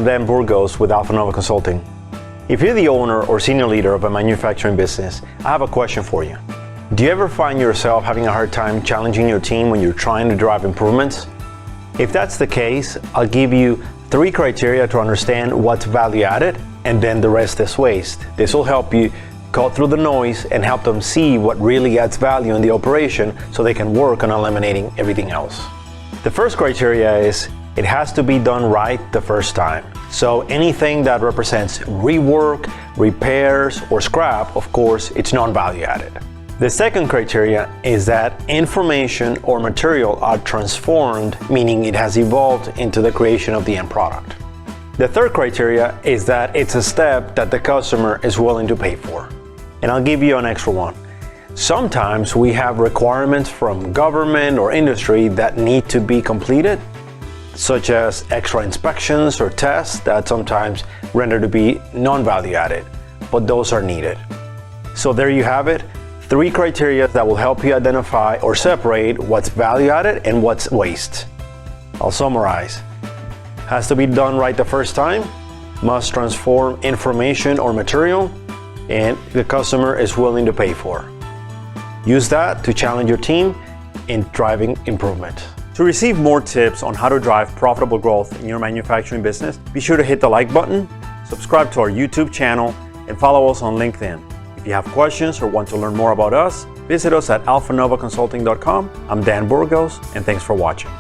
I'm Dan Burgos with Alpha Nova Consulting. If you're the owner or senior leader of a manufacturing business, I have a question for you. Do you ever find yourself having a hard time challenging your team when you're trying to drive improvements? If that's the case, I'll give you 3 criteria to understand what's value added, and then the rest is waste. This will help you cut through the noise and help them see what really adds value in the operation so they can work on eliminating everything else. The first criteria is it has to be done right the first time. So anything that represents rework, repairs, or scrap, of course, it's non-value added. The second criteria is that information or material are transformed, meaning it has evolved into the creation of the end product. The third criteria is that it's a step that the customer is willing to pay for. And I'll give you an extra one. Sometimes we have requirements from government or industry that need to be completed, such as extra inspections or tests that sometimes render to be non-value added, but those are needed. So there you have it, 3 criteria that will help you identify or separate what's value added and what's waste. I'll summarize. Has to be done right the first time, must transform information or material, and the customer is willing to pay for. Use that to challenge your team in driving improvement. To receive more tips on how to drive profitable growth in your manufacturing business, be sure to hit the like button, subscribe to our YouTube channel, and follow us on LinkedIn. If you have questions or want to learn more about us, visit us at alphanovaconsulting.com. I'm Dan Burgos, and thanks for watching.